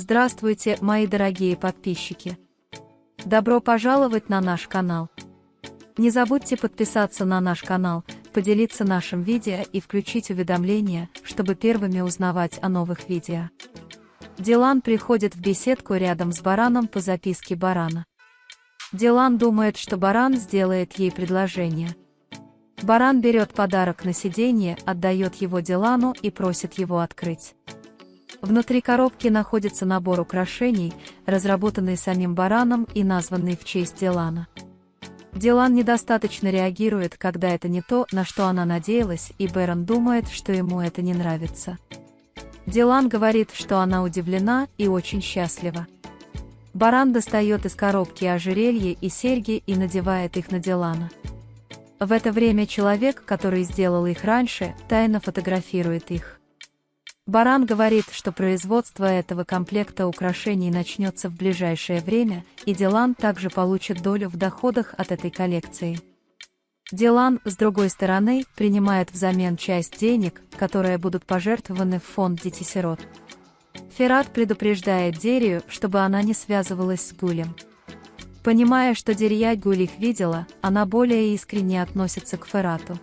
Здравствуйте, мои дорогие подписчики! Добро пожаловать на наш канал! Не забудьте подписаться на наш канал, поделиться нашим видео и включить уведомления, чтобы первыми узнавать о новых видео. Дилан приходит в беседку рядом с Бараном по записке Барана. Дилан думает, что Баран сделает ей предложение. Баран берет подарок на сиденье, отдает его Дилану и просит его открыть. Внутри коробки находится набор украшений, разработанный самим Бараном и названный в честь Дилана. Дилан недостаточно реагирует, когда это не то, на что она надеялась, и Баран думает, что ему это не нравится. Дилан говорит, что она удивлена и очень счастлива. Баран достает из коробки ожерелье и серьги и надевает их на Дилана. В это время человек, который сделал их раньше, тайно фотографирует их. Баран говорит, что производство этого комплекта украшений начнется в ближайшее время, и Дилан также получит долю в доходах от этой коллекции. Дилан, с другой стороны, принимает взамен часть денег, которые будут пожертвованы в фонд детей-сирот. Ферат предупреждает Дерию, чтобы она не связывалась с Гулем. Понимая, что Дерия Гуль их видела, она более искренне относится к Ферату.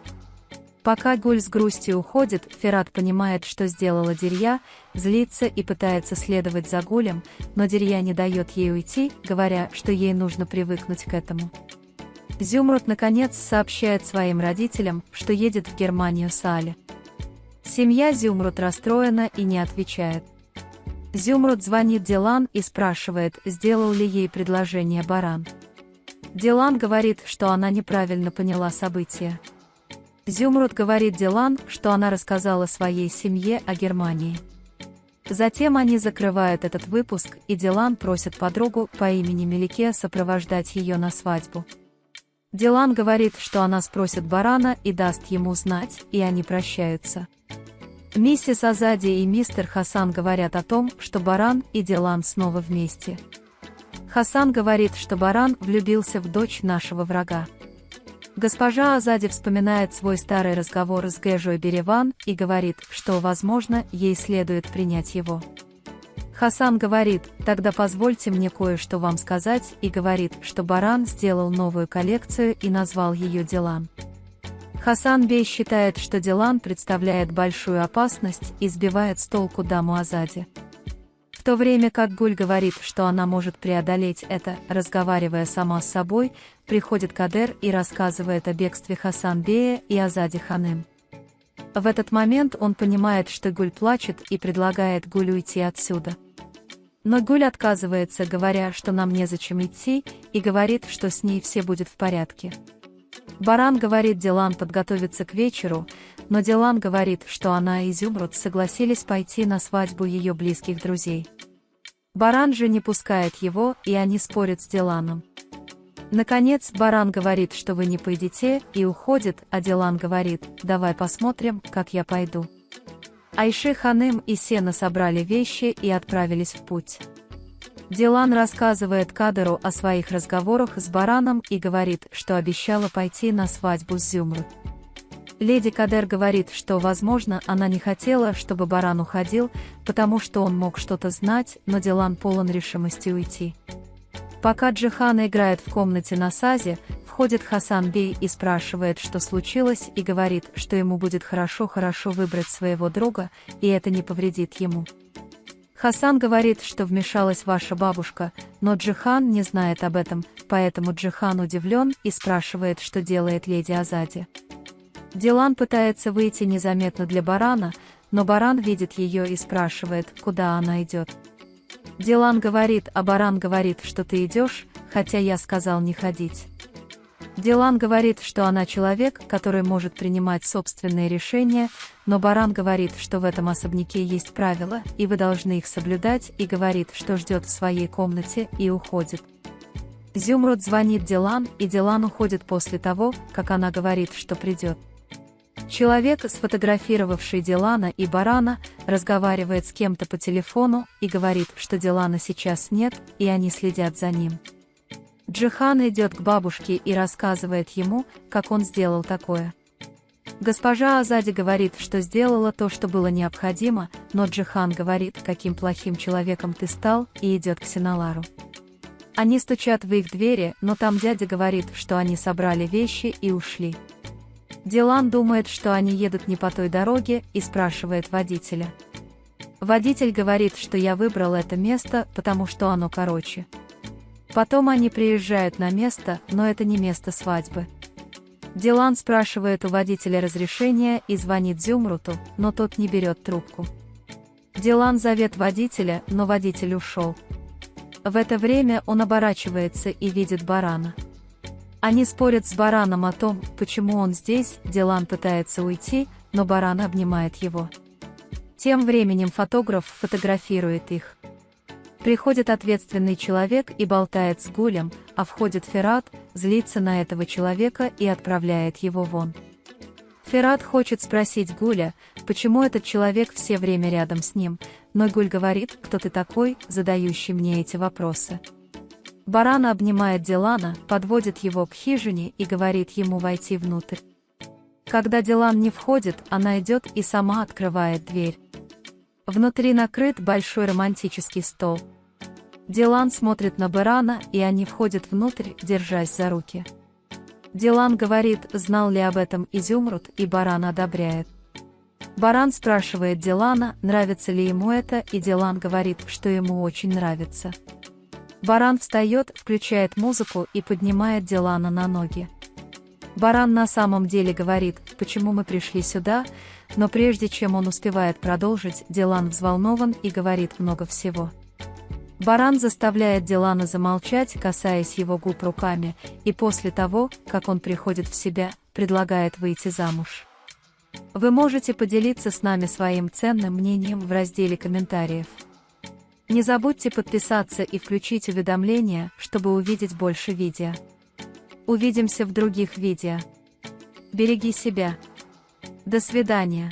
Пока Гуль с грустью уходит, Ферат понимает, что сделала Дерия, злится и пытается следовать за Гулем, но Дерия не дает ей уйти, говоря, что ей нужно привыкнуть к этому. Зюмруд наконец сообщает своим родителям, что едет в Германию с Али. Семья Зюмруд расстроена и не отвечает. Зюмруд звонит Дилан и спрашивает, сделал ли ей предложение Баран. Дилан говорит, что она неправильно поняла события. Зюмруд говорит Дилан, что она рассказала своей семье о Германии. Затем они закрывают этот выпуск, и Дилан просит подругу по имени Мелике сопровождать ее на свадьбу. Дилан говорит, что она спросит Барана и даст ему знать, и они прощаются. Миссис Азади и мистер Хасан говорят о том, что Баран и Дилан снова вместе. Хасан говорит, что Баран влюбился в дочь нашего врага. Госпожа Азади вспоминает свой старый разговор с Гэжой Береван и говорит, что, возможно, ей следует принять его. Хасан говорит, тогда позвольте мне кое-что вам сказать, и говорит, что Баран сделал новую коллекцию и назвал ее Дилан. Хасан Бей считает, что Дилан представляет большую опасность и сбивает с толку даму Азади. В то время как Гуль говорит, что она может преодолеть это, разговаривая сама с собой, приходит Кадер и рассказывает о бегстве Хасан Бея и Азади Ханым. В этот момент он понимает, что Гуль плачет и предлагает Гуль уйти отсюда. Но Гуль отказывается, говоря, что нам незачем идти, и говорит, что с ней все будет в порядке. Баран говорит Дилан подготовиться к вечеру, но Дилан говорит, что она и Зюмруд согласились пойти на свадьбу ее близких друзей. Баран же не пускает его, и они спорят с Диланом. Наконец, Баран говорит, что вы не пойдете, и уходит, а Дилан говорит, давай посмотрим, как я пойду. Айши Ханым и Сена собрали вещи и отправились в путь. Дилан рассказывает Кадеру о своих разговорах с Бараном и говорит, что обещала пойти на свадьбу с Зюмруд. Леди Кадер говорит, что, возможно, она не хотела, чтобы Баран уходил, потому что он мог что-то знать, но Дилан полон решимости уйти. Пока Джихан играет в комнате на сазе, входит Хасан Бей и спрашивает, что случилось, и говорит, что ему будет хорошо выбрать своего друга, и это не повредит ему. Хасан говорит, что вмешалась ваша бабушка, но Джихан не знает об этом, поэтому Джихан удивлен и спрашивает, что делает леди Азади. Дилан пытается выйти незаметно для Барана, но Баран видит ее и спрашивает, куда она идет. Дилан говорит, а Баран говорит, что ты идешь, хотя я сказал не ходить. Дилан говорит, что она человек, который может принимать собственные решения, но Баран говорит, что в этом особняке есть правила, и вы должны их соблюдать, и говорит, что ждет в своей комнате, и уходит. Зюмруд звонит Дилан, и Дилан уходит после того, как она говорит, что придет. Человек, сфотографировавший Дилана и Барана, разговаривает с кем-то по телефону и говорит, что Дилана сейчас нет, и они следят за ним. Джихан идет к бабушке и рассказывает ему, как он сделал такое. Госпожа Азади говорит, что сделала то, что было необходимо, но Джихан говорит, каким плохим человеком ты стал, и идет к Синалару. Они стучат в их двери, но там дядя говорит, что они собрали вещи и ушли. Дилан думает, что они едут не по той дороге, и спрашивает водителя. Водитель говорит, что я выбрал это место, потому что оно короче. Потом они приезжают на место, но это не место свадьбы. Дилан спрашивает у водителя разрешения и звонит Зюмруту, но тот не берет трубку. Дилан зовет водителя, но водитель ушел. В это время он оборачивается и видит барана. Они спорят с бараном о том, почему он здесь. Дилан пытается уйти, но баран обнимает его. Тем временем фотограф фотографирует их. Приходит ответственный человек и болтает с Гулем, а входит Ферат, злится на этого человека и отправляет его вон. Ферат хочет спросить Гуля, почему этот человек все время рядом с ним, но Гуль говорит, кто ты такой, задающий мне эти вопросы. Баран обнимает Дилана, подводит его к хижине и говорит ему войти внутрь. Когда Дилан не входит, она идет и сама открывает дверь. Внутри накрыт большой романтический стол. Дилан смотрит на барана, и они входят внутрь, держась за руки. Дилан говорит, знал ли об этом Изюмруд, и баран одобряет. Баран спрашивает Дилана, нравится ли ему это, и Дилан говорит, что ему очень нравится. Баран встает, включает музыку и поднимает Дилана на ноги. Баран на самом деле говорит, почему мы пришли сюда, но прежде чем он успевает продолжить, Дилан взволнован и говорит много всего. Баран заставляет Дилана замолчать, касаясь его губ руками, и после того, как он приходит в себя, предлагает выйти замуж. Вы можете поделиться с нами своим ценным мнением в разделе комментариев. Не забудьте подписаться и включить уведомления, чтобы увидеть больше видео. Увидимся в других видео. Береги себя. До свидания.